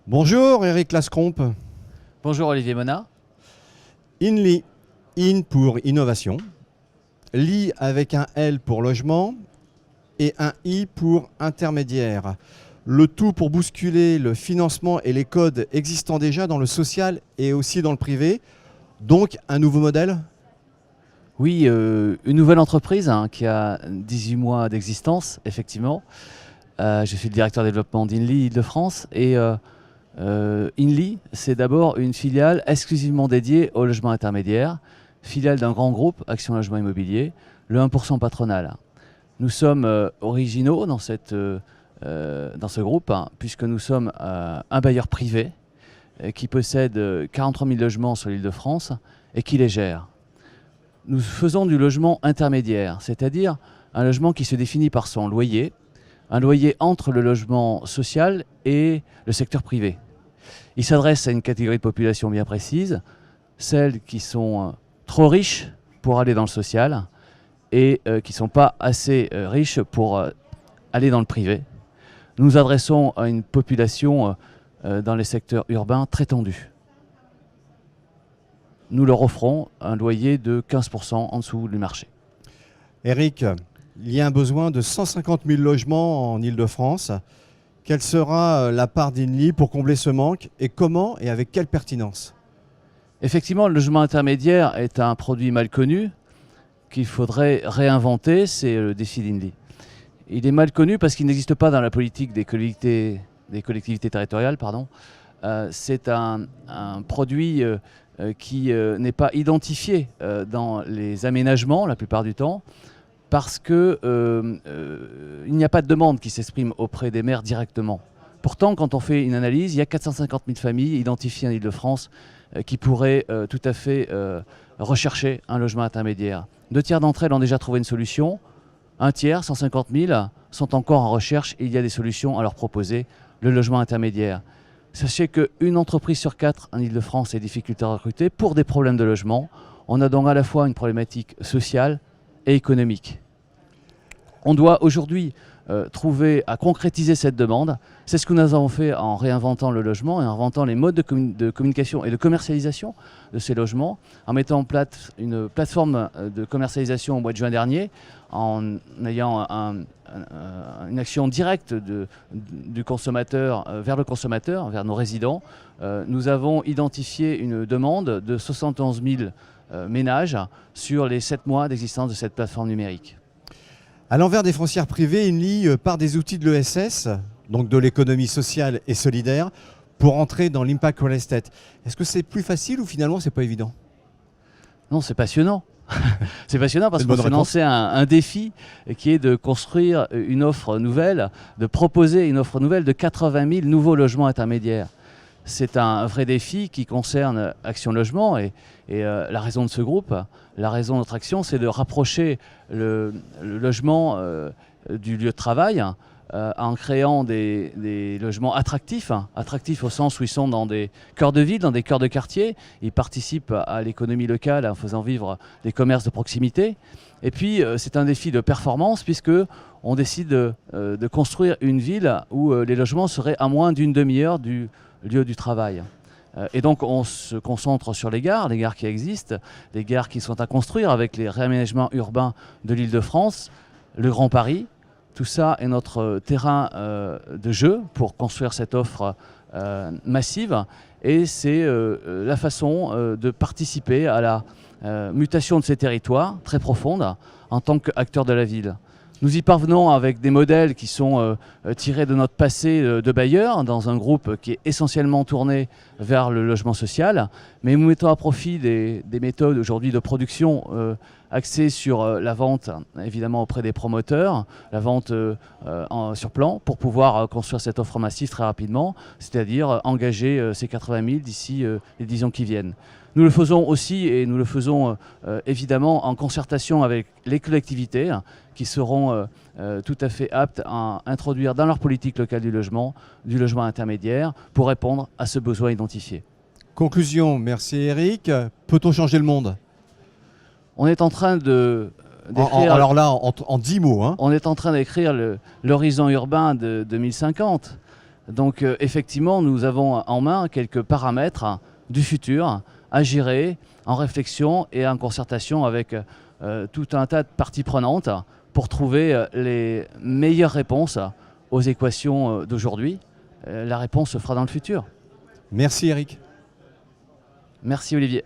Bonjour Eric Lascompe. Bonjour Olivier Mona. INLI, IN pour innovation, LI avec un L pour logement et un I pour intermédiaire. Le tout pour bousculer le financement et les codes existants déjà dans le social et aussi dans le privé. Donc un nouveau modèle ? Oui, une nouvelle entreprise qui a 18 mois d'existence, effectivement. Je suis le directeur développement d'INLI Île-de-France et INLI, c'est d'abord une filiale exclusivement dédiée au logement intermédiaire, filiale d'un grand groupe, Action Logement Immobilier, le 1% patronal. Nous sommes originaux dans ce groupe, puisque nous sommes un bailleur privé qui possède 43 000 logements sur l'Île-de-France et qui les gère. Nous faisons du logement intermédiaire, c'est-à-dire un logement qui se définit par son loyer, un loyer entre le logement social et le secteur privé. Il s'adresse à une catégorie de population bien précise, celles qui sont trop riches pour aller dans le social et qui ne sont pas assez riches pour aller dans le privé. Nous nous adressons à une population dans les secteurs urbains très tendus. Nous leur offrons un loyer de 15% en dessous du marché. Eric, il y a un besoin de 150 000 logements en Île-de-France. Quelle sera la part d'INLI pour combler ce manque et comment et avec quelle pertinence ? Effectivement, le logement intermédiaire est un produit mal connu qu'il faudrait réinventer, c'est le défi d'INLI. Il est mal connu parce qu'il n'existe pas dans la politique des collectivités territoriales. C'est un produit qui n'est pas identifié dans les aménagements la plupart du temps parce qu'il n'y a pas de demande qui s'exprime auprès des maires directement. Pourtant, quand on fait une analyse, il y a 450 000 familles identifiées en Île-de-France qui pourraient tout à fait rechercher un logement intermédiaire. 2 tiers d'entre elles ont déjà trouvé une solution. 1 tiers, 150 000, sont encore en recherche et il y a des solutions à leur proposer, le logement intermédiaire. Sachez qu'une entreprise sur 4 en Île-de-France a des difficultés à recruter pour des problèmes de logement. On a donc à la fois une problématique sociale et économique. On doit aujourd'hui trouver à concrétiser cette demande. C'est ce que nous avons fait en réinventant le logement et en inventant les modes de communication et de commercialisation de ces logements, en mettant en place une plateforme de commercialisation au mois de juin dernier, en ayant une action directe du consommateur vers le consommateur, vers nos résidents. Nous avons identifié une demande de 71 000 ménages sur les 7 mois d'existence de cette plateforme numérique. À l'envers des frontières privées, INLI part des outils de l'ESS, donc de l'économie sociale et solidaire, pour entrer dans l'impact real estate. Est-ce que c'est plus facile ou finalement c'est pas évident ? Non, c'est passionnant. C'est passionnant parce qu'on s'est lancé un défi qui est de construire une offre nouvelle, de proposer une offre nouvelle de 80 000 nouveaux logements intermédiaires. C'est un vrai défi qui concerne Action Logement et la raison de ce groupe, la raison de notre action, c'est de rapprocher le logement du lieu de travail en créant des logements attractifs, attractifs au sens où ils sont dans des cœurs de ville, dans des cœurs de quartier. Ils participent à l'économie locale en faisant vivre des commerces de proximité. Et puis c'est un défi de performance puisque on décide de construire une ville où les logements seraient à moins d'une demi-heure du lieu du travail. Et donc on se concentre sur les gares qui existent, les gares qui sont à construire avec les réaménagements urbains de l'Île-de-France, le Grand Paris. Tout ça est notre terrain de jeu pour construire cette offre massive et c'est la façon de participer à la mutation de ces territoires très profonde en tant qu'acteur de la ville. Nous y parvenons avec des modèles qui sont tirés de notre passé de bailleur dans un groupe qui est essentiellement tourné vers le logement social, mais nous mettons à profit des méthodes aujourd'hui de production axées sur la vente évidemment auprès des promoteurs, la vente sur plan pour pouvoir construire cette offre massive très rapidement, c'est-à-dire engager ces 80 000 d'ici les 10 ans qui viennent. Nous le faisons aussi et nous le faisons évidemment en concertation avec les collectivités qui seront tout à fait aptes à introduire dans leur politique locale du logement intermédiaire pour répondre à ce besoin identifié. Conclusion, merci Eric. Peut-on changer le monde ? On est en train d'écrire... Alors là, en 10 mots. On est en train d'écrire l'horizon urbain de 2050. Donc effectivement, nous avons en main quelques paramètres du futur à gérer en réflexion et en concertation avec tout un tas de parties prenantes pour trouver les meilleures réponses aux équations d'aujourd'hui. La réponse se fera dans le futur. Merci Eric. Merci Olivier.